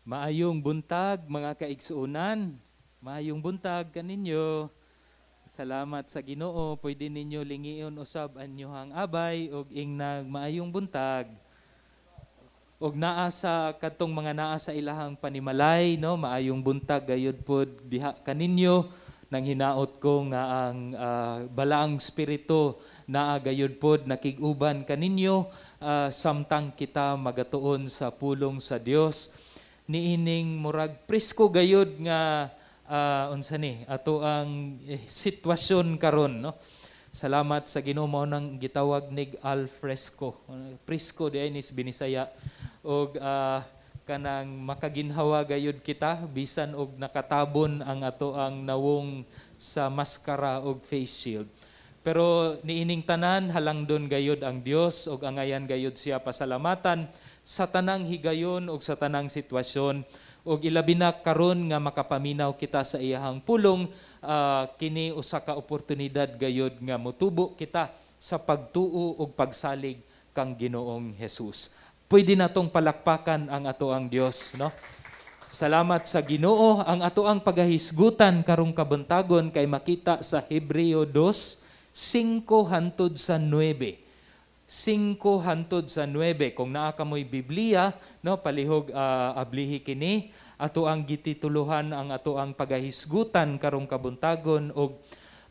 Maayong buntag mga kaigsuunan. Maayong buntag kaninyo. Salamat sa Ginoo. Pwede ninyo lingion usab anyuhang abay og ingnag maayong buntag. Og naa sa kadtong mga naa sa ilahang panimalay, no, maayong buntag gayud pod diha kaninyo. Nang hinaot ko nga ang balaang spirito naa gayud pod nakig-uban kaninyo samtang kita magatuon sa pulong sa Dios. Niining murag presko gayud nga unsa ni ato ang sitwasyon karon, no. Salamat sa Ginoo mao nang gitawag nig al fresco. Presko di ay nis Binisaya og kanang makaginhawa gayud kita bisan og nakatabon ang ato ang nawong sa maskara og face shield. Pero niining tanan halangdon gayud ang Dios og angayan gayud siya pasalamatan sa tanang higayon ug sa tanang sitwasyon ug ilabi na karon nga makapaminaw kita sa iyahang pulong. Kini usa ka oportunidad gayud nga motubo kita sa pagtuo ug pagsalig kang Ginoong Hesus. Pwede natong palakpakan ang ato ang Dios, no? Salamat sa Ginoo. Ang ato ang pagahisgutan karong kabuntagon kay makita sa Hebreo 2:5 hangtod sa 9. 5 hangtod sa 9. Kung naa ka mo'y Biblia, no, palihog ablihi kini. Ato ang gitituluhan ang ato ang pagahisgutan karong kabuntagon og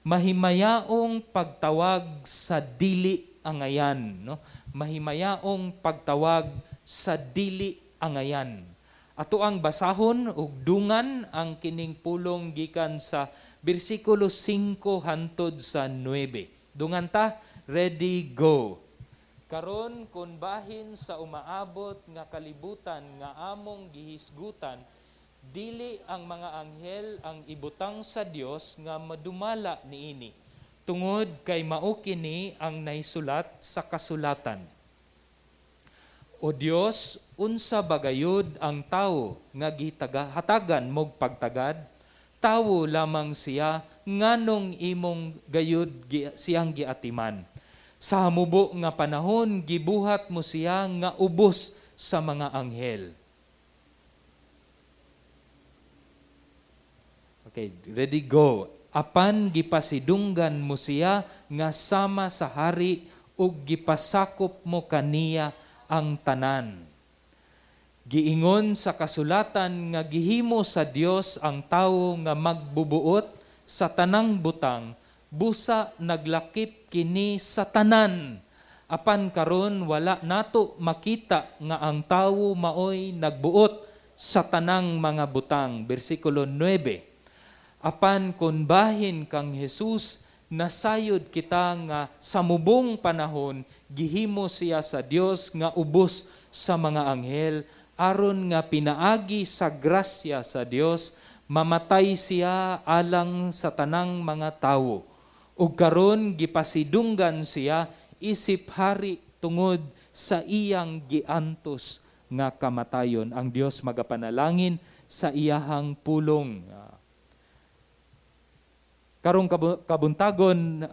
mahimayaong pagtawag sa dili angayan, no? Mahimayaong pagtawag sa dili angayan. Ato ang basahon ug dungan ang kining pulong gikan sa bersikulo 5 hangtod sa 9. Dungan ta, ready, go. Karon kun bahin sa umaabot nga kalibutan nga among gihisgutan, dili ang mga anghel ang ibutang sa Dios nga madumala niini. Tungod kay mao kini ang naisulat sa kasulatan. O Dios, unsa bagayod ang tawo nga gihatagan mog pagtagad? Tawo lamang siya nganong imong gayud siyang giatiman. Sa hamubo nga panahon, gibuhat mo siya nga ubos sa mga anghel. Okay, ready, go. Apan gipasidunggan mo siya nga sama sa hari ug gipasakop mo kaniya ang tanan. Giingon sa kasulatan nga gihimo sa Dios ang tawo nga magbubuot sa tanang butang, busa naglakip kini sa tanan. Apan karon wala nato makita nga ang tawo maoy nagbuot sa tanang mga butang. Bersikulo 9. Apan kun bahin kang Hesus, nasayod kita nga sa mubong panahon gihimo siya sa Dios nga ubos sa mga anghel aron nga pinaagi sa grasya sa Dios mamatay siya alang sa tanang mga tawo. Ug karon gipasidunggan siya isip hari tungod sa iyang giantos nga kamatayon. Ang Dios magapanalangin sa iyahang pulong. Karong kabuntagon,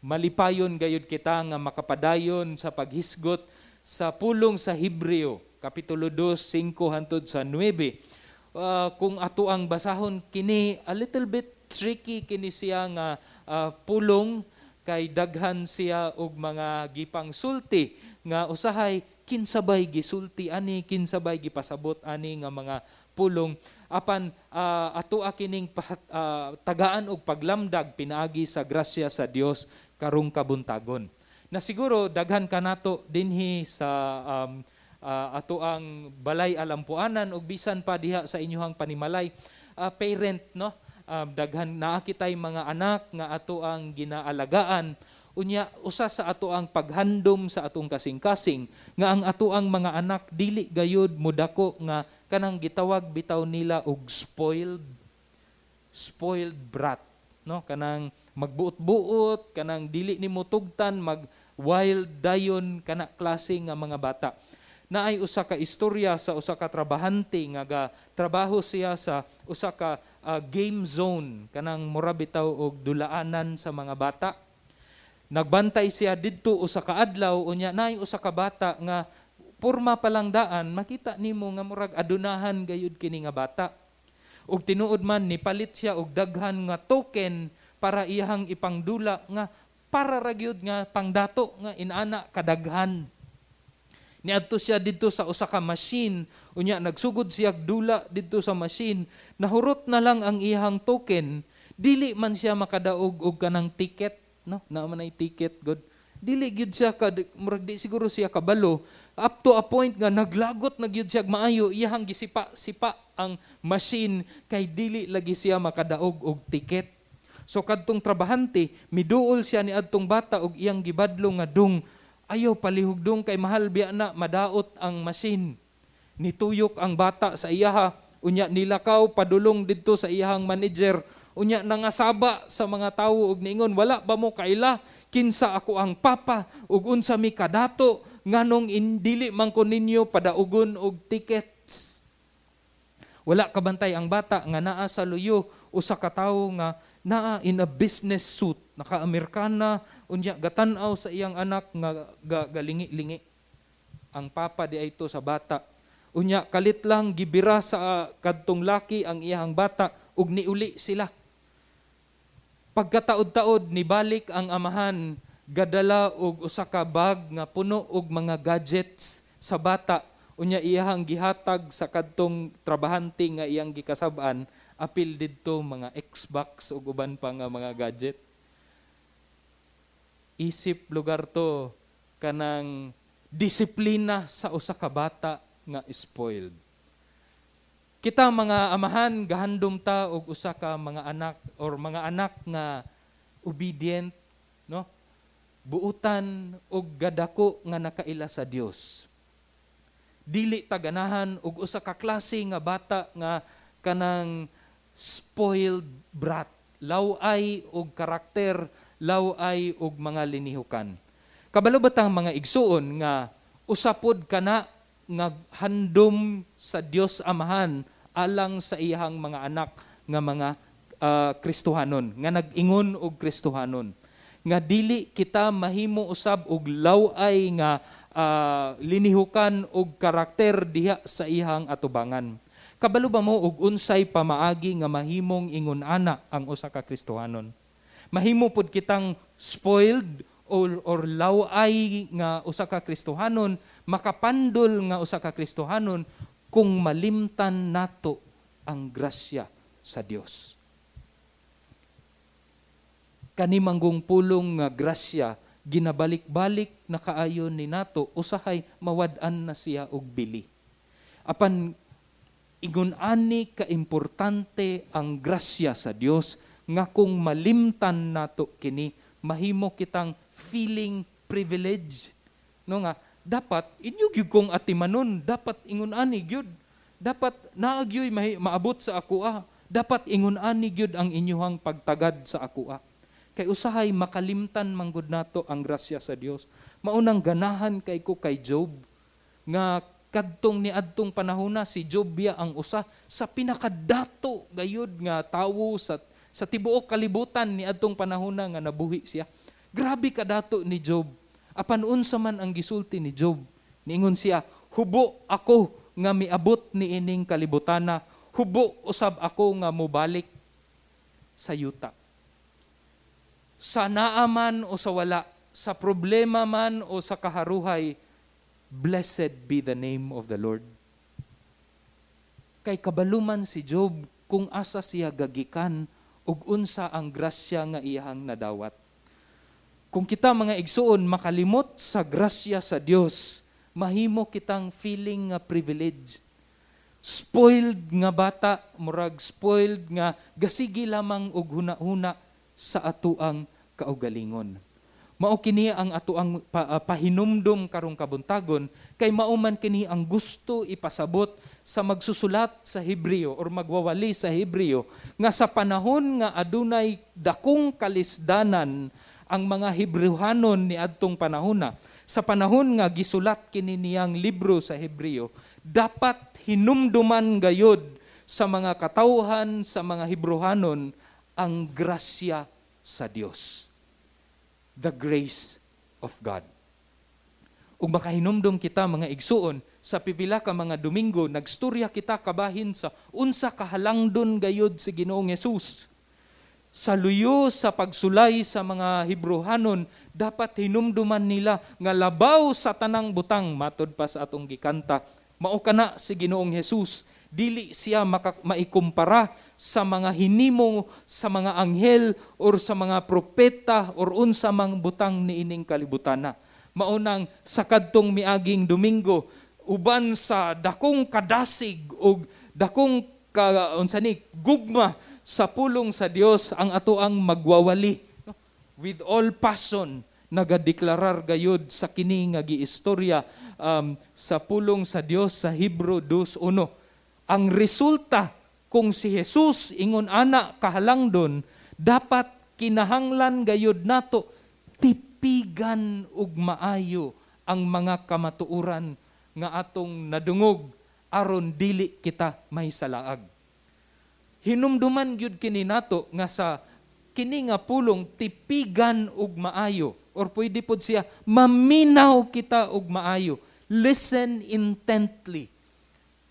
malipayon gayud kita nga makapadayon sa paghisgot sa pulong sa Hebreo, Kapitulo 2, 5 hangtod sa 9. Kung ato ang basahon kini, a little bit tricky kini siya nga pulong kay daghan siya og mga gipang sulti nga usahay kinsabay gisulti ani, kinsabay gipasabot ani nga mga pulong. Apan ato kining tagaan og paglamdag pinaagi sa grasya sa Dios karong kabuntagon. Na siguro daghan kanato dinhi sa ato ang balay alampuanan ug bisan pa diha sa inyong panimalay, parent, no, daghan naa kitay mga anak nga ato ang ginaalagaan. Unya usa sa ato ang paghandom sa atong kasing-kasing nga ang ato ang mga anak dili gayud mudako nga kanang gitawag bitaw nila og spoiled brat, no, kanang magbuot-buot, kanang dili nimo tugtan, mag wild dayon kana klase nga mga bata. Naay usa ka istorya sa usa ka trabahante nga trabaho siya sa usa ka game zone, kanang mura bitaw og dulaanan sa mga bata. Nagbantay siya didto usa ka adlaw, unya naay usa ka bata nga porma palang daan, makita nimo nga murag adunahan gayud kini nga bata. Ug tinuod man nipalit siya og daghan nga token para iyang ipangdula nga para ra gyud nga pangdato nga inana kadaghan. Niadto siya didto sa usa ka machine, unya nagsugod siya dula didto sa machine, nahurot na lang ang iyang token, dili man siya makadaog og kanang ticket, no? Naman ay ticket god. Dili gyud siya murag di siguro siya kabalo up to a point nga naglagot na gyud siya maayo, iyang gisipa ang machine kay dili lagi siya makadaog og ticket. So kadtong trabahante, miduol siya ni adtong bata og iyang gibadlo nga dong, ayaw palihugdong kay mahal biya na madaot ang machine. Nituyok ang bata sa iyaha, unya nilakaw padulong didto sa iyang manager, unya nangasaba sa mga tawo og niingon, wala ba mo kaila kinsa ako ang papa ug unsa mi kadato nganong indili man ko ninyo padaugon og tickets. Wala kabantay ang bata nga naa sa luyo usa ka tawo nga naa in a business suit, naka-Amerikana, unya gatan-aw sa iyang anak nga galingi-lingi. Ang papa di ay ito sa bata. Unya kalit lang gibira sa kadtong laki ang iyang bata ug niuli sila. Pagkataod-taod nibalik ang amahan, gadala og usa ka bag nga puno og mga gadgets sa bata. Unya iyang gihatag sa kadtong trabahante nga iyang gikasab-an, apil didto mga Xbox ug uban pa nga mga gadget. Isip lugar to kanang disiplina sa usa ka bata nga spoiled. Kita mga amahan gahandom ta og usa ka mga anak or mga anak nga obedient, no? Buutan og gadako nga nakaila sa Dios. Dili ta ganahan og usa ka klase nga bata nga kanang spoiled brat, laway og karakter, laway og mga linihukan. Kabalo batang mga igsuon nga usapod kana nga handom sa Dios Amahan alang sa iyang mga anak nga mga Kristohanon, nga nag-ingon og Kristohanon. Nga dili kita mahimo usab og laway nga linihukan og karakter diha sa iyang atubangan. Kabalo ba mo og unsay pamaagi nga mahimong ingon ana ang usa ka Kristohanon? Mahimo pud kitang spoiled or laway nga usa ka Kristohanon, makapandol nga usa ka Kristohanon kung malimtan nato ang grasya sa Dios. Kani manggong pulong nga grasya ginabalik-balik na kaayon ni nato, usahay mawad-an na siya og bili. Apan ingon ani ka importante ang grasya sa Dios nga kung malimtan nato kini, mahimo kitang feeling privilege, no nga dapat inyo gyud kong atimanon, dapat ingon ani gyud, dapat naagyoy maabot sa akoa, dapat ingon ani gyud ang inyong pagtagad sa akoa. Kay usahay makalimtan manggod nato ang grasya sa Dios. Maunang ganahan kay ko kay Job nga kadtong ni adtong panahona si Job biya ang usa sa pinakadato gayud nga tawo sa tibuok kalibutan ni adtong panahona nga nabuhi siya. Grabe kadato ni Job. Apan unsa man ang gisulti ni Job, niingon siya, hubo ako nga miabot ni ining kalibutana, hubo usab ako nga mobalik sa yuta. Sa naaman o sa wala, sa problema man o sa kaharuhay, blessed be the name of the Lord. Kay kabaluman si Job kung asa siya gagikan ug unsa ang grasya nga iyang nadawat. Kung kita mga igsuon makalimot sa grasya sa Dios, mahimo kitang feeling nga privileged. Spoiled nga bata, murag spoiled nga gasigi lamang og huna-huna sa atuang kaugalingon. Mao kini ang atuang pahinumdom karong kabuntagon, kay mauman kini ang gusto ipasabot sa magsusulat sa Hebreo or magwawali sa Hebreo nga sa panahon nga adunay dakong kalisdanan ang mga Hebrehanon ni adtong panahona, sa panahon nga gisulat kini niyang libro sa Hebreo, dapat hinumduman gayod sa mga katawhan sa mga Hebrehanon ang grasya sa Dios. The grace of God. Ug makahinumdom kita mga igsuon, sa pipila ka mga Domingo, nagstorya kita kabahin sa unsa kahalangdon gayud si Ginoong Hesus. Sa luyo sa pagsulay sa mga Hebrehanon, dapat hinumduman nila nga labaw sa tanang butang, matod pa sa atong gikanta, mao kana si Ginoong Hesus. Dili siya maikumpara sa mga hinimo sa mga anghel or sa mga propeta or unsa mang butang niining kalibutana. Maunang sa kadtong miaging Domingo, uban sa dakong kadasig o dakong gugma sa pulong sa Dios ang atoang magwawali. With all passion, nagadeklarar gayud sa kini nga giistorya sa pulong sa Dios sa Hebrew 2:1. Ang resulta kung si Jesus ingon ana kahalangdon, dapat kinahanglan gayud nato tipigan ug maayo ang mga kamatuoran nga atong nadungog aron dili kita may salaag. Hinumduman gyud kini nato nga sa kini nga pulong tipigan ug maayo, or pwede pod siya maminaw kita ug maayo. Listen intently.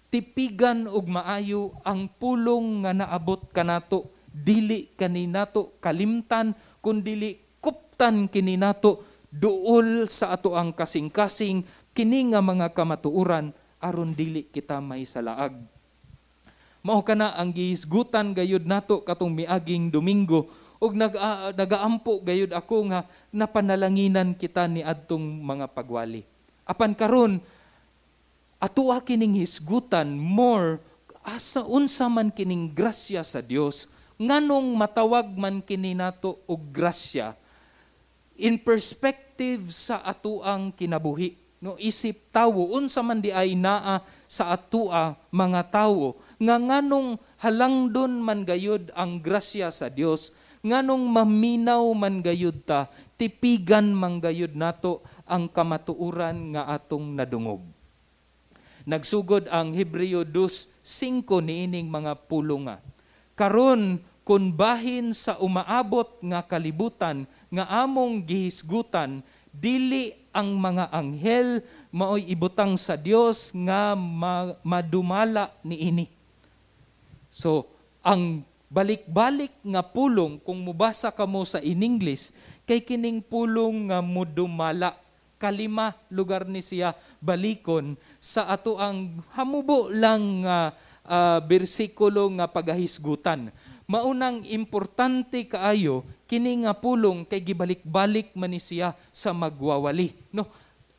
Tipigan ug maayo ang pulong nga naabot kanato, dili kaninato kalimtan kundi kuptan kini nato duol sa ato ang kasing-kasing kini nga mga kamatuoran aron dili kita may salaag. Mao kana ang gihisgutan gayud nato katong miaging Domingo, ug nagaampo gayud ako nga napanalanginan kita ni adtong mga pagwali. Apan karon atoa kining hisgutan more asa unsa man kining grasya sa Dios, nganong matawag man kini nato og grasya in perspective sa atoang kinabuhi. No, isip tawo, unsa man di ay naa sa atoa mga tawo, nga nganong halangdon man gayud ang grasya sa Dios, nganong maminaw man gayud ta, tipigan man gayud nato ang kamatuoran nga atong nadungog. Nagsugod ang Hebreo 2:5 niining mga pulong nga. Karon kun bahin sa umaabot nga kalibutan nga among gihisgutan, dili ang mga anghel maoy ibutang sa Dios nga madumala niini. So, ang balik-balik nga pulong, kung mubasa kamo sa in English, kay kining pulong nga mudumala. Kalima lugar ni siya balikon sa ato ang hamubo lang bersikulo nga pagahisgutan. Maunang importante kaayo kini nga pulong kay gibalik-balik man ni siya sa magwawali. No,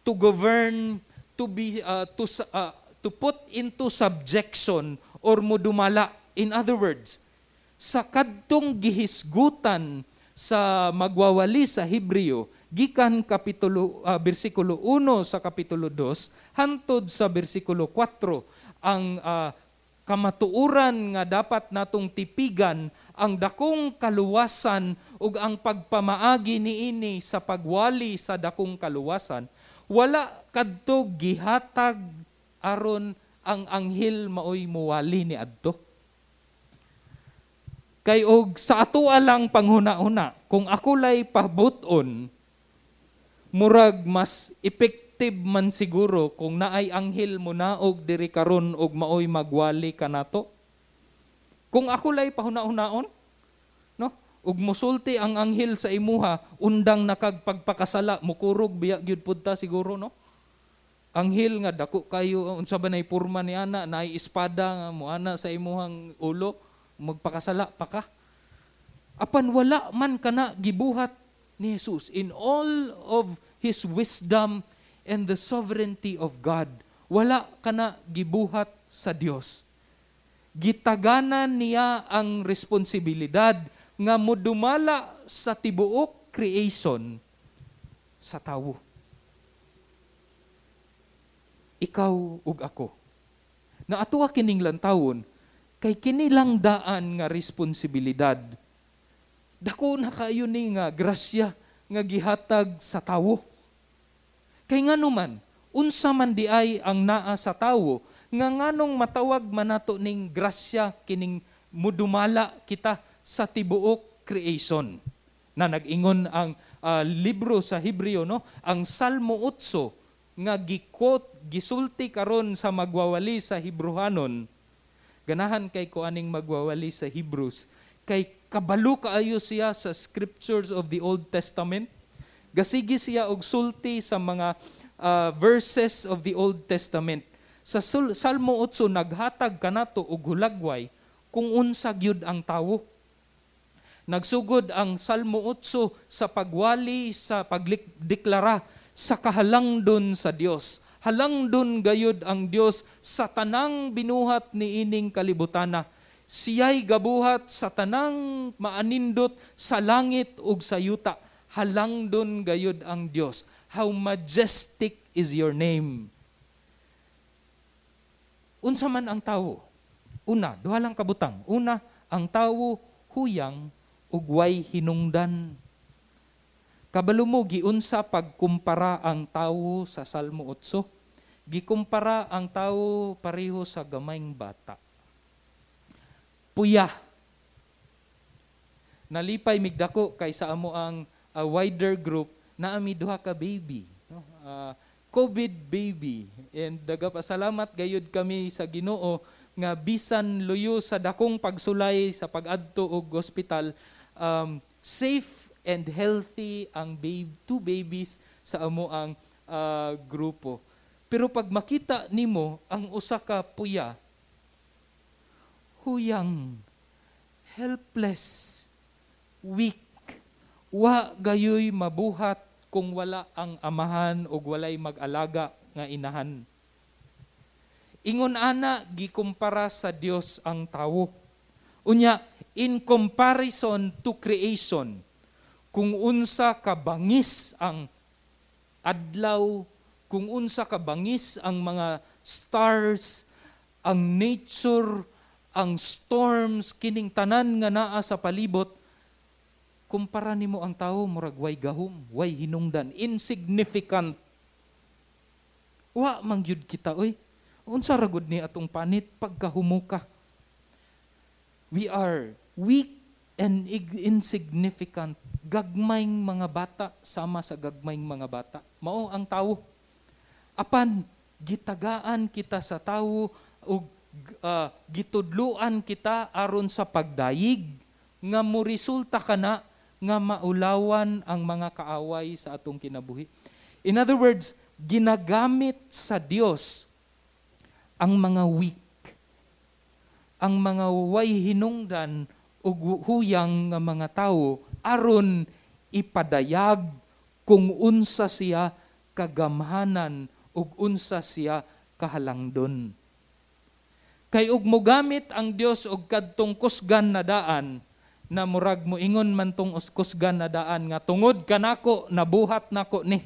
to govern, to put into subjection or mudumala. In other words, sa kadtong gihisgutan sa magwawali sa Hebreo, gikan bersikulo 1 sa kapitulo 2 hantod sa bersikulo 4, ang kamatuoran nga dapat natong tipigan ang dakong kaluwasan ug ang pagpamaagi niini sa pagwali sa dakong kaluwasan, wala kadto gihatag aron ang anghel maoy muwali ni adto. Kay og sa atoa lang panghuna-una, kung ako lay pabuton, murag mas effective man siguro kung naay anghel mo naog diri karon og maoy magwali kanato. Kung ako lay pahuna-hunaon, no? Ug musulti ang anghel sa imuha, undang nakagpagpakasala, mukurog biya gyud pud ta siguro, no? Anghel nga dako kayo unsa ba nay porma ni ana, naay espada nga muana sa imuhang ulo, magpakasala pa ka. Apan wala man kana gibuhat ni Jesus in all of His wisdom and the sovereignty of God. Wala kana gibuhat sa Dios. Gitaganan niya ang responsibilidad nga modumala sa tibuok creation sa tawo. Ikaw ug ako. Na atuwa kining lantawon kay kini lang daan nga responsibilidad. Dako na kayo ni nga grasya nga gihatag sa tawo. Kay nganuman, unsa man di ay ang naa sa tawo, nga nganong matawag man nato ning grasya kining mudumala kita sa tibuok creation. Na nag-ingon ang libro sa Hebreo, no? Ang Salmo 8 nga gisulti karon sa magwawali sa Hebrewanon, ganahan kay ko aning magwawali sa Hebrews, kay kabalo kaayo siya sa scriptures of the Old Testament. Gasigi siya og sulti sa mga verses of the Old Testament. Sa Salmo 8 naghatag kanato og hulagway kung unsa gyud ang tawo. Nagsugod ang Salmo 8 sa pagwali, sa pagdeklara sa kahalangdon sa Dios. Halangdon gayud ang Dios sa tanang binuhat ni ining kalibutana. Siya'y gabuhat sa tanang maanindot sa langit ug sa yuta. Halangdon gayud ang Dios. How majestic is your name. Unsa man ang tawo? Una, duha lang kabutang. Una, ang tawo huyang ug way hinungdan. Kabalo mo giunsa pagkumpara ang tawo sa Salmo 8? Gikumpara ang tawo pareho sa gamayng bata. Puya. Nalipay migdako kay sa amo ang wider group na ami duha ka baby, no? COVID baby. And nagapasalamat gayud kami sa Ginoo nga bisan luyo sa dakong pagsulay sa pag-adto og ospital, safe and healthy ang two babies sa amo ang grupo. Pero pag makita nimo ang usa ka puya, huyang, helpless, weak, wa gayoy mabuhat kung wala ang amahan o walay mag-alaga nga inahan. Ingon ana gikumpara sa Dios ang tawo. Unya, in comparison to creation, kung unsa ka bangis ang adlaw, kung unsa ka bangis ang mga stars, ang nature, ang storms, kining tanan nga naa sa palibot, kumpara nimo ang tawo murag way gahom, way hinungdan, insignificant. Wa man gyud kita oy. Unsa ra gud ni atong panit pagkahumuka? We are weak and insignificant. Gagmayng mga bata sama sa gagmayng mga bata. Mao ang tawo. Apan gitagaan kita sa tawo ug gitudluan kita aron sa pagdayig nga moresulta kana nga maulawan ang mga kaaway sa atong kinabuhi. In other words, ginagamit sa Dios ang mga weak, ang mga way hinungdan ug huyang nga mga tawo aron ipadayag kung unsa siya kagamhanan ug unsa siya kahalangdon. Kay ug mogamit ang Dios og kadtong kusgan na daan, na murag mo ingon man tong kusgan na daan nga tungod kanako nabuhat nako ni.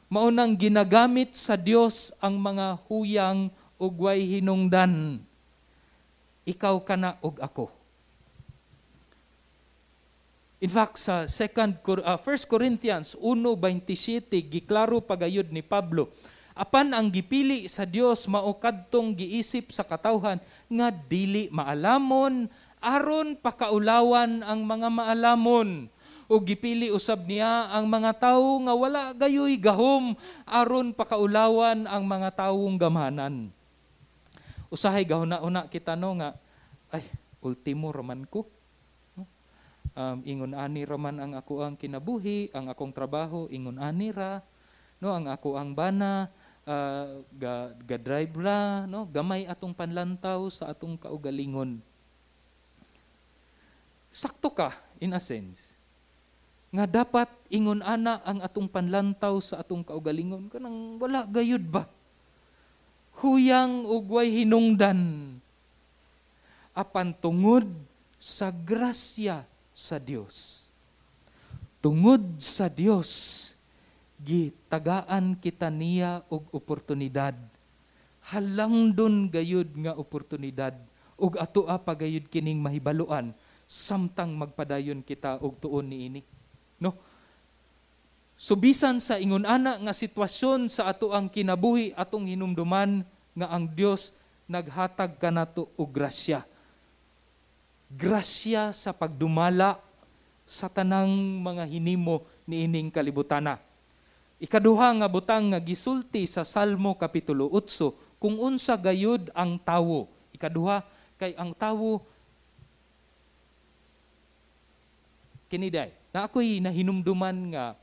Maunang ginagamit sa Dios ang mga huyang ug way hinungdan. Ikaw kana ug ako. In fact, sa 1 Corinthians 1:27 giklaro pagayod ni Pablo, apan ang gipili sa Dios mao kadtong giisip sa katawhan nga dili maalamon aron pakaulawan ang mga maalamon. O gipili usab niya ang mga tawo nga wala gayoy gahom aron pakaulawan ang mga tawong gamhanan. Usahay gahuna-una kita no nga ay ultimo raman ko. Ingon ani raman ang ako ang kinabuhi, ang akong trabaho ingon ani ra, no, ang ako ang bana ga-drive ra, no, gamay atong panlantaw sa atong kaugalingon. Sakto ka in a sense nga dapat ingon ana ang atong panlantaw sa atong kaugalingon kanang wala gayud ba, huyang ug way hinungdan, apan tungod sa grasya sa Dios, tungod sa Dios gitagaan kita niya og oportunidad, halangdon gayud nga oportunidad ug atoa pagayud kining mahibaluan samtang magpadayon kita og tuon niini. No? So bisan sa ingon ana nga sitwasyon sa ato ang kinabuhi atong hinumduman nga ang Dios naghatag kanato og grasya. Grasya sa pagdumala sa tanang mga hinimo niining kalibutana. Ikaduha nga butang nga gisulti sa Salmo Kapitulo 8, kung unsa gayud ang tawo. Ikaduha, kay ang tawo, kiniday, na ako'y nahinumduman nga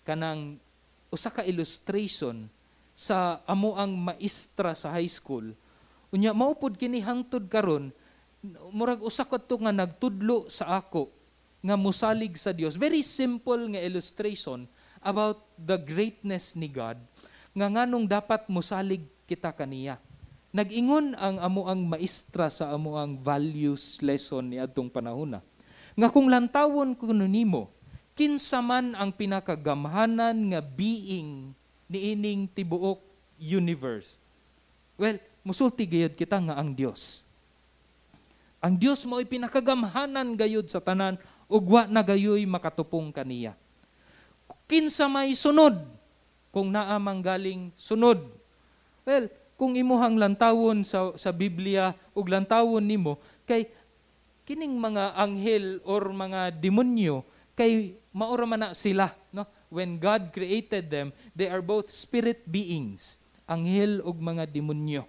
kanang usa ka illustration sa amoang maestra sa high school. Unya, maupod kini hangtod karon, murag usa kadto nga nagtudlo sa ako nga musalig sa Dios. Very simple nga illustration about the greatness ni God, nga nganong dapat musalig kita kaniya. Nag-ingon ang amoang maestra sa amoang values lesson ni adtong panahon na, nga kung lantawon kuno nimo, kinsa man ang pinakagamhanan nga being niining tibuok universe. Well, musulti gayud kita nga ang Dios. Ang Dios mo'y pinakagamhanan gayud sa tanan, ug wa na gayoy makatupong kaniya. Kinsa may sunod, kung naa manggaling sunod. Well, kung imuhang lantawon sa Biblia ug lantawon nimo, kay kining mga anghel or mga demonyo, kay maura man na sila, no? When God created them, they are both spirit beings, anghel ug mga demonyo.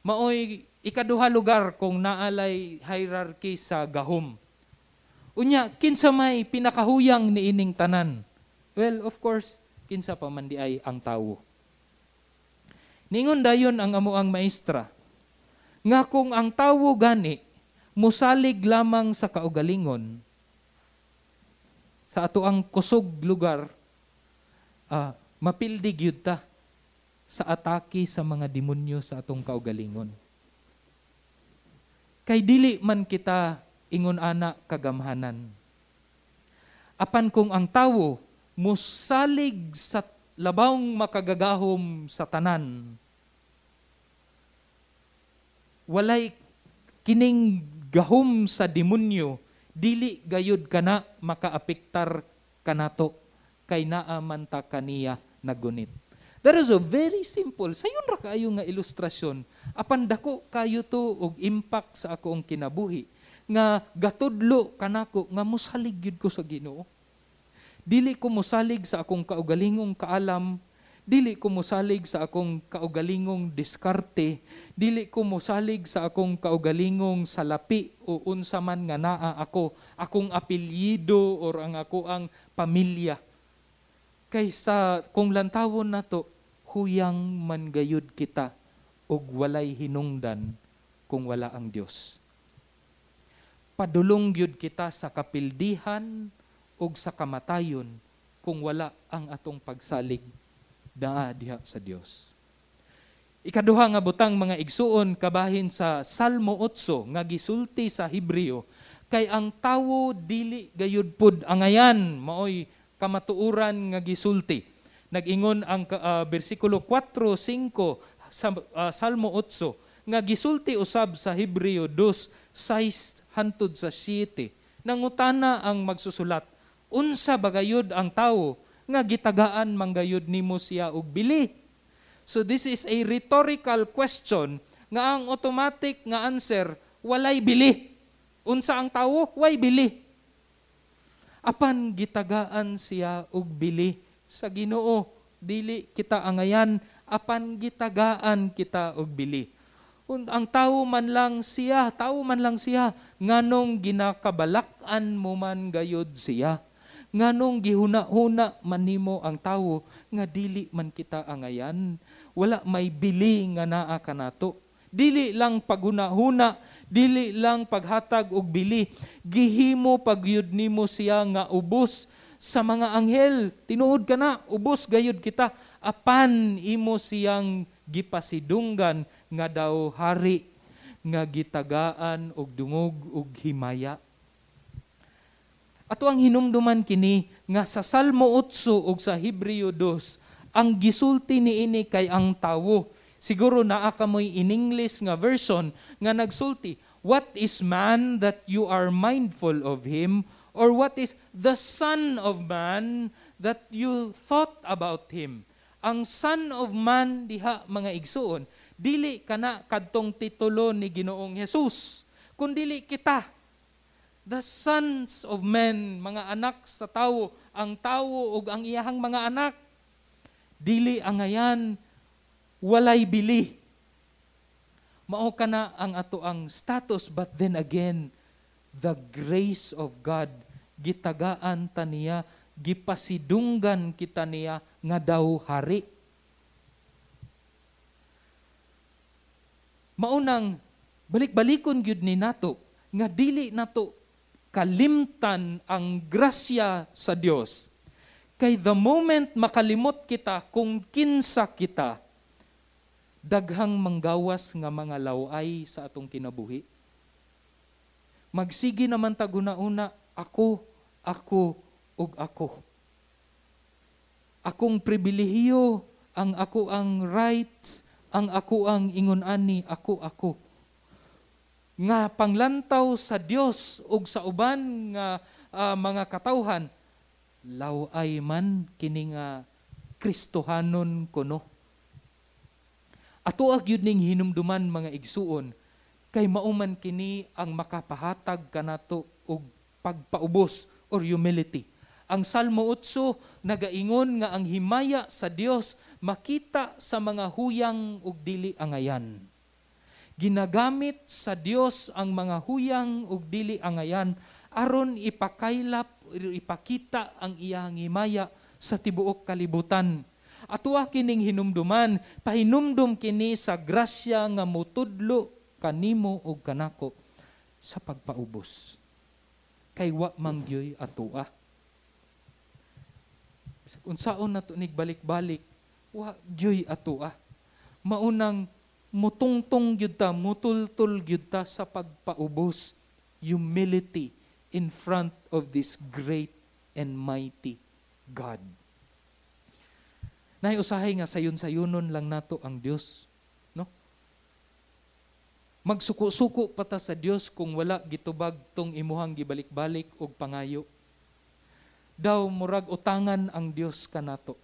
Maoy ikaduha lugar kung naalay hierarchy sa gahom. Unya, kinsa may pinakahuyang niining tanan? Well, of course, kinsa pa man di ay ang tawo. Ningon dayon ang amuang maestra, nga kung ang tawo gani, musalig lamang sa kaugalingon, sa ato ang kusog lugar, mapildig yun ta sa atake sa mga demonyo sa atong kaugalingon. Kay dili man kita ingon ana kagamhanan. Apan kung ang tawo musalig sa labawng makagagahom sa tanan, walay kining gahom sa demonyo, dili gayud kana makaapektar kanato, kay naa man ta kaniya nagunit. That is a very simple, sayon ra kaayo nga ilustrasyon. Apan dako kayo to og impact sa akong kinabuhi, nga gatudlo kanako nga musalig gyud ko sa Ginoo. Dili ko musalig sa akong kaugalingong kaalam, dili ko musalig sa akong kaugalingong diskarte, dili ko musalig sa akong kaugalingong salapi o unsa man nga naa ako, akong apelyido or ang ako ang pamilya. Kaysa kung lantawon nato, huyang man gayud kita ug walay hinungdan kung wala ang Dios. Padulong gyud kita sa kapildihan ug sa kamatayon kung wala ang atong pagsalig naa diha sa Dios. Ikaduha nga butang mga igsuon kabahin sa Salmo 8 nga gisulti sa Hebreo, kay ang tawo dili gayud pud angayan, maoy kamatuuran nga gisulti. Nag-ingon ang bersikulo 4-5 sa Salmo 8 nga gisulti usab sa Hebreo 2:6 hantod sa 7. Nangutana ang magsusulat, unsa bagayod ang tawo nga gitagaan manggayod nimo siya og bili? So this is a rhetorical question nga ang automatic nga answer, walay bili. Unsa ang tawo? Way bili. Apan gitagaan siya og bili sa Ginoo, dili kita angayan, apan gitagaan kita og bili. Ang tao man lang siya, nganong ginakabalak-an mo man gayod siya. Nganong gihuna-huna man nimo ang tawo, nga dili man kita angayan. Wala may bili nga naa kanato. Dili lang paghuna-huna, dili lang paghatag og bili, gihimo pagyud nimo siya nga ubos sa mga anghel. Tinuod ka na, ubos gayud kita, apan imo siyang gipasidunggan nga daw hari, nga gitagaan og dungog og himaya. Ato ang hinumduman kini nga sa Salmo 8 ug sa Hebreo 2, ang gisulti niini kay ang tawo. Siguro naa ka mo'y in English nga version nga nagsulti, what is man that you are mindful of him? Or what is the Son of Man that you thought about him? Ang Son of Man diha mga igsuon, dili kana kadtong titulo ni Ginoong Hesus, kundili kita The sons of men, mga anak sa tawo, ang tawo ug ang iyahang mga anak. Dili angayan, walay bili. Mao kana ang ato ang status, but then again, the grace of God, gitagaan ta niya, gipasidunggan kita niya nga daw hari. Maunang balik-balikon gyud ni nato nga dili nato kalimtan ang grasya sa Dios. Kay the moment makalimot kita kung kinsa kita, daghang manggawas nga mga laway sa atong kinabuhi. Magsigi naman ta guna-una, ako, ug ako. Akong pribilehiyo, ang ako ang rights, ang ako ang ingon-ani, ako. Nga panglantaw sa Dios ug sa uban nga mga katawhan, laway man kini nga Kristohanon kuno. Ato gyud ning hinumduman mga igsuon, kay mauman kini ang makapahatag kanato og pagpaubos or humility. Ang Salmo 8 nagaingon nga ang himaya sa Dios makita sa mga huyang ug dili angayan. Ginagamit sa Dios ang mga huyang ug dili angayan aron ipakaylap o ipakita ang iyang himaya sa tibuok kalibutan. Atua kining hinumduman, pahinumdum kini sa grasya nga mutudlo kanimo ug kanako sa pagpaubos. Kay wa manggyoy atua. Unsaon nato nig balik-balik, wa gyoy atua. Maunang mutungtong gyud ta, mutultul gyud ta sa pagpaubos. Humility in front of this great and mighty God. Nahiusahay nga sayon-sayonon lang nato ang Dios, no? Magsuko-suko pa ta sa Dios kung wala gitubag tong imuhang gibalik-balik og pangayo. Daw murag utangan ang Dios kanato.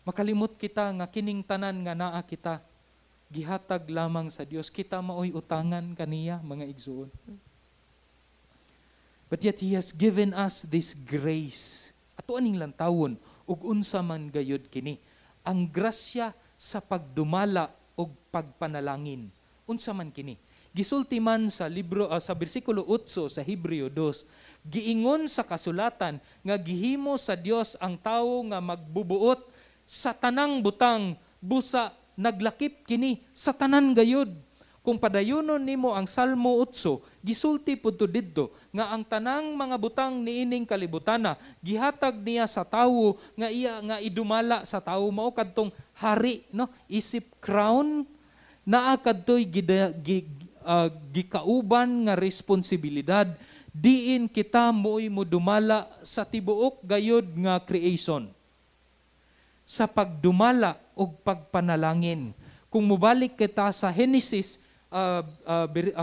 Makalimot kita nga kining tanan nga naa kita gihatag lamang sa Dios. Kita maoy utangan kaniya, mga igsuon. But yet He has given us this grace. Ato aning lantawon ug unsa man gayud kini. Ang grasya sa pagdumala ug pagpanalangin. Unsa man kini? Gisulti man sa libro sa bersikulo 8 sa Hebreo 2, giingon sa kasulatan nga gihimo sa Dios ang tawo nga magbubuot sa tanang butang, busa naglakip kini sa tanan gayud. Kung padayonon nimo ang Salmo 8, gisulti pudto didto nga ang tanang mga butang niining kalibutana gihatag niya sa tawo nga iya nga idumala sa tawo, mao kadtong hari, no? Isip crown naa kadtoy gikauban nga responsibilidad diin kita mo'y modumala sa tibuok gayod nga creation. Sa pagdumala o pagpanalangin. Kung mubalik kita sa Genesis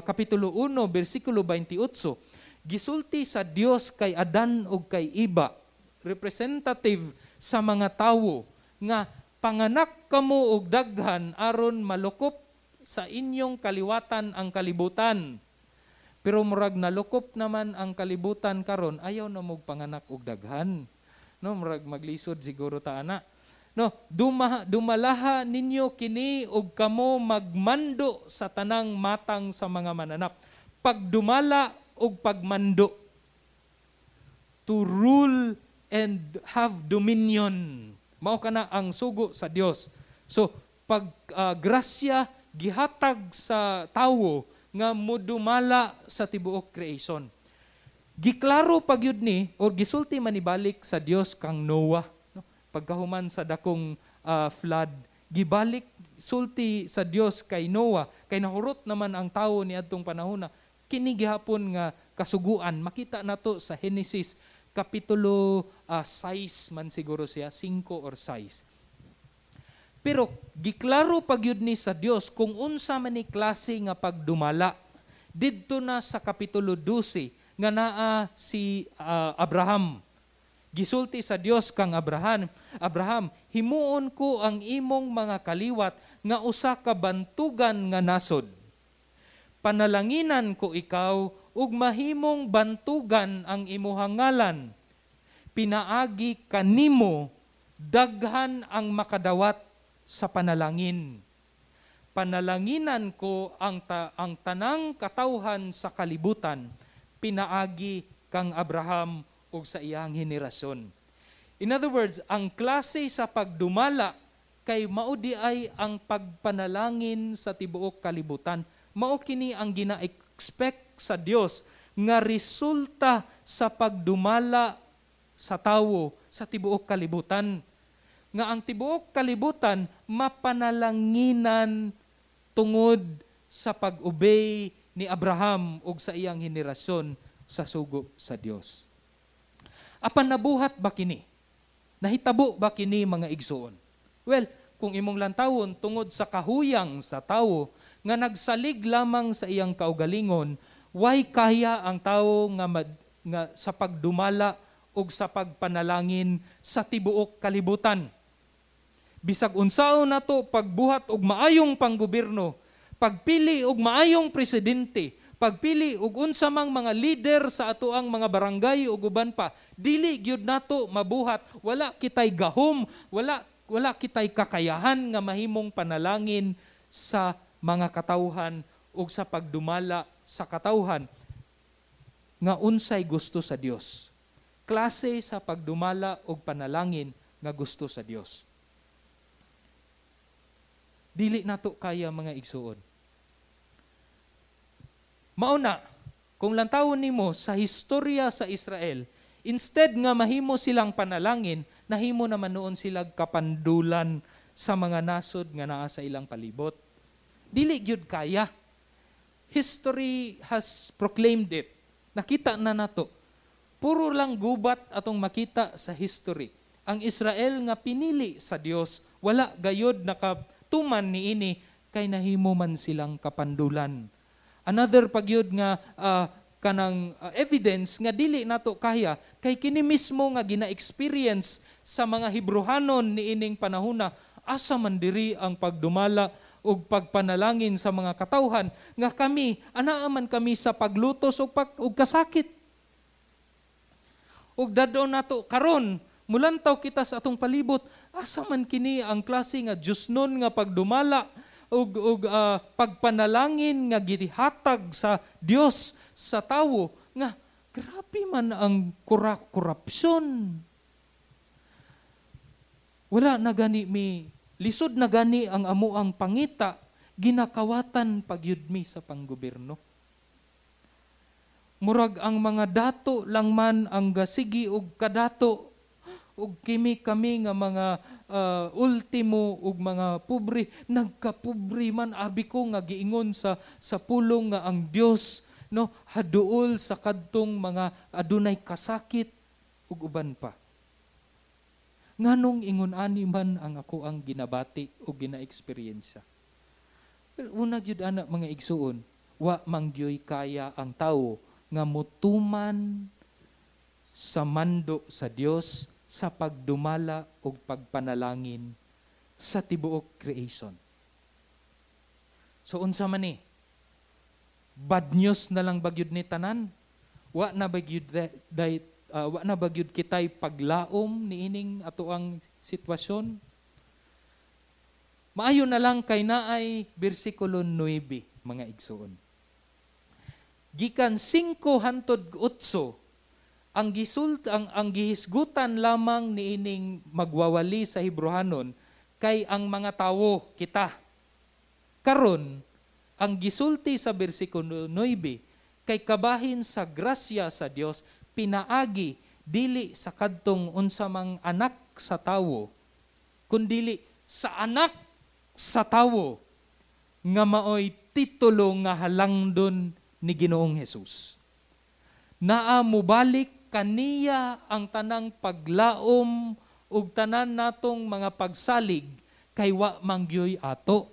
Kapitulo 1, versikulo 28, gisulti sa Dios kay Adan o kay Iba, representative sa mga tawo, nga panganak kamo og daghan aron malukop sa inyong kaliwatan ang kalibutan. Pero murag nalukop naman ang kalibutan karon, ayaw na mog panganak og daghan. No, murag maglisod siguro ta ana. No, dumalaha ninyo kini og kamo magmando sa tanang matang sa mga mananap. Pagdumala og pagmando. To rule and have dominion. Mao kana ang sugo sa Dios. So, pag grasya gihatag sa tawo nga modumala sa tibuok creation. Giklaro pagyud ni or gisulti manibalik sa Dios kang Noah, no? Pagkahuman sa dakong flood, gibalik sulti sa Dios kay Noah, kay nahurot naman ang tawo ni adtong panahon na kini gihapon nga kasuguan. Makita nato sa Genesis kapitulo 6 man siguro siya, 5 or 6. Pero giklaro pagyud ni sa Dios kung unsa man ni klase nga pagdumala. Didto na sa kapitulo 12 nga naa si Abraham. Gisulti sa Dios kang Abraham, himuon ko ang imong mga kaliwat nga usa ka bantugan nga nasod. Panalanginan ko ikaw, ug mahimong bantugan ang imuhang ngalan. Pinaagi kanimo, daghan ang makadawat sa panalangin. Panalanginan ko ang tanang katawhan sa kalibutan, pinaagi kang Abraham ug sa iyang henerasyon. In other words, ang klase sa pagdumala kay mao di ay ang pagpanalangin sa tibuok kalibutan. Mao kini ang gina-expect sa Dios nga resulta sa pagdumala sa tawo sa tibuok kalibutan. Nga ang tibuok kalibutan mapanalanginan tungod sa pag-obey ni Abraham ug sa iyang henerasyon sa sugo sa Dios. Apan nabuhat ba kini? Nahitabo ba kini mga igsoon? Well, kung imong lantawon tungod sa kahuyang sa tawo nga nagsalig lamang sa iyang kaugalingon, way kaya ang tawo nga sa pagdumala ug sa pagpanalangin sa tibuok kalibutan. Bisag unsaon nato pagbuhat og maayong panggobyerno, pagpili og maayong presidente, pagpili og unsa mang mga leader sa atoang mga barangay ug uban pa, dili gyud nato mabuhat, wala kitay gahom, wala kitay kakayahan nga mahimong panalangin sa mga katawhan ug sa pagdumala sa katawhan nga unsay gusto sa Dios. Klase sa pagdumala ug panalangin nga gusto sa Dios. Dili nato kaya mga igsuon. Mauna, kung lantawon nimo sa historya sa Israel, instead nga mahimo silang panalangin, nahimo naman noon silang kapandulan sa mga nasod nga naa sa ilang palibot. Dili gyud kaya. History has proclaimed it. Nakita na nato. Puro lang gubat atong makita sa history. Ang Israel nga pinili sa Dios, wala gayod nakatuman niini kay nahimo man silang kapandulan. Another pagyud nga kanang evidence nga dili nato kaya kay kini mismo nga gina-experience sa mga Hebrehanon niining panahona, asa man diri ang pagdumala ug pagpanalangin sa mga katawhan nga kami anaa man kami sa paglutos ug kasakit. Ug dadon nato karon mulantaw kita sa atong palibot, asa man kini ang klase nga Diosnon nga pagdumala ug pagpanalangin nga gihatag sa Dios sa tawo nga grabe man ang korupsyon. Wala na gani mi lisod na gani ang amuang pangita, ginakawatan pagyud mi sa panggobyerno. Murag ang mga dato lang man ang gasigi og kadato, ug kami nga mga ultimo ug mga pobre, nagkapobre man abi ko nga giingon sa pulong nga ang Dios no haduol sa kadtong mga adunay kasakit ug uban pa. Nganong ingon ani man ang ako ang ginabati o gina-eksperyensya. Well, una gyud ana mga igsuon, wa manggyoy kaya ang tawo nga mutuman sa mando sa Dios sa pagdumala o pagpanalangin sa tibuok creation. So unsa man ni? Bad news na lang bagyud ni tanan? Wa na bagyud wa na bagyud kitay paglaom niining ato ang sitwasyon? Maayo na lang kay naay bersikulo 9 mga igsoon. Gikan 5 hangtod 8 ang gihisgutan lamang niining magwawali sa Hebrehanon kay ang mga tawo kita. Karon ang gisulti sa bersikulo 9 kay kabahin sa grasya sa Dios pinaagi dili sa kadtong unsa mang anak sa tawo kundi sa anak sa tawo nga maoy titulo nga halangdon ni Ginoong Hesus. Naa mubalik kaniya ang tanang paglaom ug tanan natong mga pagsalig kay wa manggyoy ato.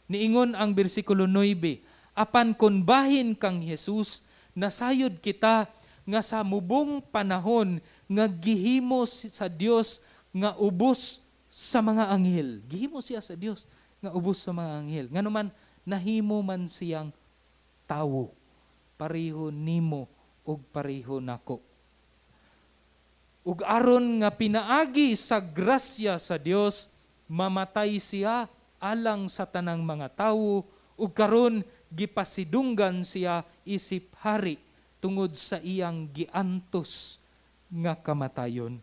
Niingon ang bersikulo 9, apan kun bahin kang Hesus, nasayod kita nga sa mubong panahon nga gihimo sa Dios nga ubos sa mga anghel. Gihimo siya sa Dios nga ubos sa mga anghel. Nganuman nahimo man siyang tawo, pareho nimo ug pareho nako. Ug aron nga pinaagi sa grasya sa Dios, mamatay siya alang sa tanang mga tawo, ug karon gipasidunggan siya isip hari tungod sa iyang giantos nga kamatayon.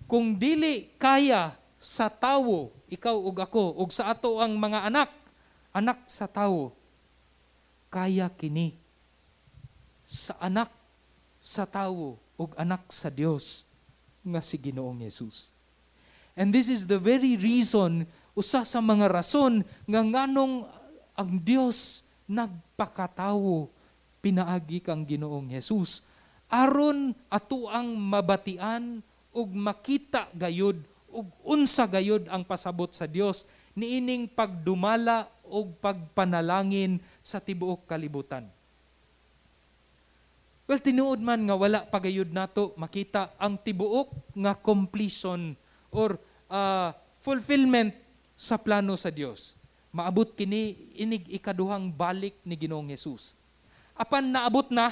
Kung dili kaya sa tawo, ikaw ug ako, ug sa ato ang mga anak sa tawo, kaya kini sa anak sa tawo ug anak sa Dios nga si Ginoong Hesus. And this is the very reason, usa sa mga rason nga nganong ang Dios nagpakatawo pinaagi kang Ginoong Hesus aron ato ang mabatian ug makita gayud ug unsa gayud ang pasabot sa Dios niining pagdumala ug pagpanalangin sa tibuok kalibutan. Well, tinuod man nga wala pagayud nato makita ang tibuok nga completion or fulfillment sa plano sa Dios. Maabot kini inig ikaduhang balik ni Ginoong Hesus. Apan naabot na,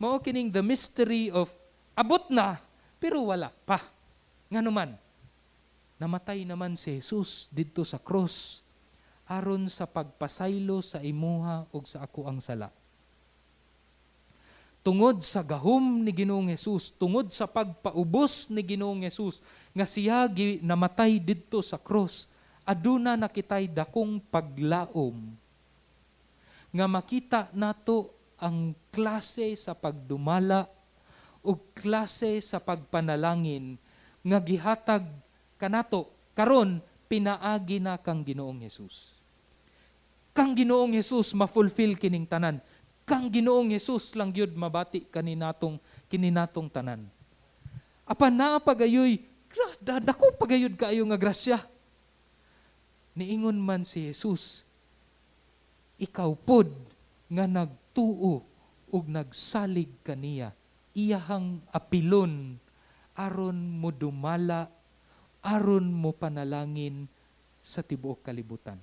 mao kining the mystery of abot na pero wala pa. Nganuman, namatay naman si Jesus didto sa cross aron sa pagpasaylo sa imuha ug sa ako ang sala. Tungod sa gahom ni Ginoong Hesus, tungod sa pagpaubos ni Ginoong Hesus, nga siya namatay didto sa cross, aduna nakitay dakong paglaom. Nga makita nato ang klase sa pagdumala o klase sa pagpanalangin nga gihatag kanato karon pinaagi na kang Ginoong Hesus. Kang Ginoong Hesus ma-fulfill kining tanan. Kang Ginoong Hesus lang yun mabati kininatong tanan. Apan naa pagayoy, dako pagayod kaayo nga grasya. Niingon man si Jesus, ikaw pod nga nagtuo ug nagsalig kaniya, iyahang apilon aron mo dumala, aron mo panalangin sa tibuok kalibutan.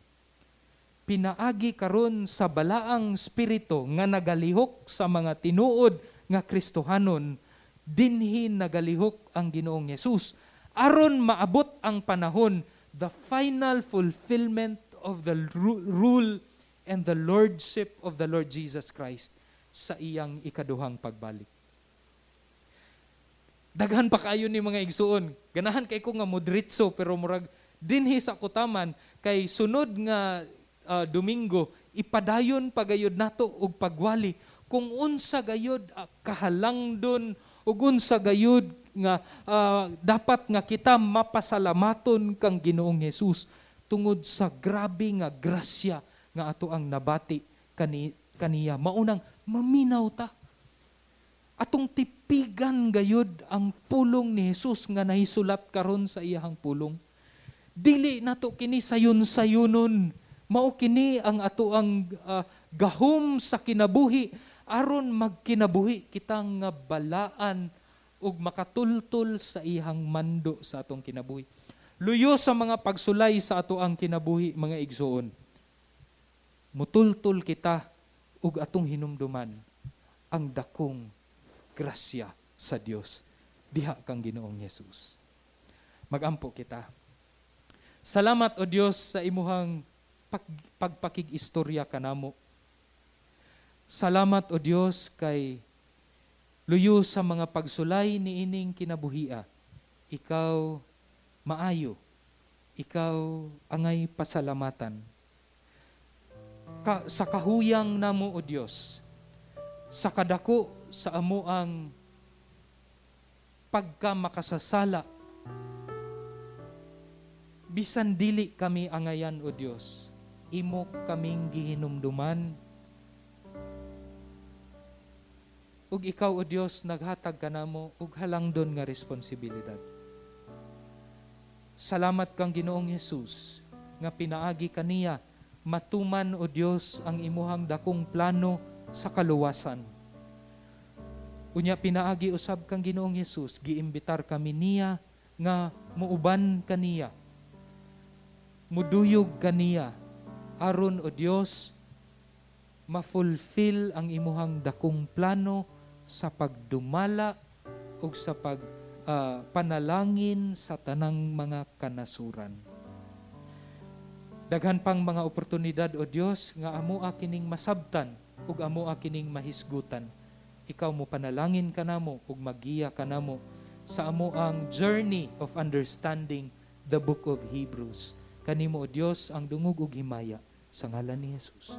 Pinaagi karon sa balaang spirito nga nagalihok sa mga tinuod nga Kristohanon, dinhi nagalihok ang Ginoong Hesus aron maabot ang panahon, the final fulfillment of the rule and the lordship of the Lord Jesus Christ sa iyang ikaduhang pagbalik. Daghan pa kayo ni mga igsuon. Ganahan kay ko nga modritso pero murag dinhi sa kutaman kay sunod nga Domingo, ipadayon pagayod nato og pagwali kung unsa gayud kahalangdon ug unsa gayud nga dapat nga kita mapasalamaton kang Ginoong Hesus tungod sa grabe nga grasya nga ato ang nabati kaniya. Maunang maminaw ta. Atong tipigan gayud ang pulong ni Hesus nga nahisulat karon sa iyahang pulong. Dili nato kini sayon-sayonon. Mao kini ang ato ang gahom sa kinabuhi aron magkinabuhi kitang nga balaan ug makatultol sa ihang mando sa atong kinabuhi. Luyo sa mga pagsulay sa ato ang kinabuhi, mga igsoon. Mutultol kita ug atong hinumduman ang dakong grasya sa Dios diha kang Ginoong Hesus. Magampo kita. Salamat o Dios sa imuhang pagpakig-istorya kanamo. Salamat o Dios kay luyo sa mga pagsulay ni ining kinabuhia. Ikaw maayo. Ikaw angay pasalamatan. Sa kahuyang namo o Dios, sa kadako sa amo ang pagka makasasala, bisan dili kami angayan o Dios, imo kaming gihinumduman. Ug ikaw o Dios naghatag kanamo ug halangdon nga responsibilidad. Salamat kang Ginoong Hesus nga pinaagi kaniya matuman o Dios ang imuhang dakong plano sa kaluwasan. Unya pinaagi usab kang Ginoong Hesus, giimbitar kami niya nga muuban kaniya muduyog kaniya aron o Dios ma-fulfill ang imuhang dakong plano sa pagdumala o sa panalangin sa tanang mga kanasuran. Daghan pang mga oportunidad o Dios nga amoa kining masabtan ug amoa kining mahisgutan. Ikaw mo panalangin kanamo ug magiya kanamo sa amoang journey of understanding the book of Hebrews. Kanimo o Dios ang dungog ug himaya sa ngalan ni Jesus.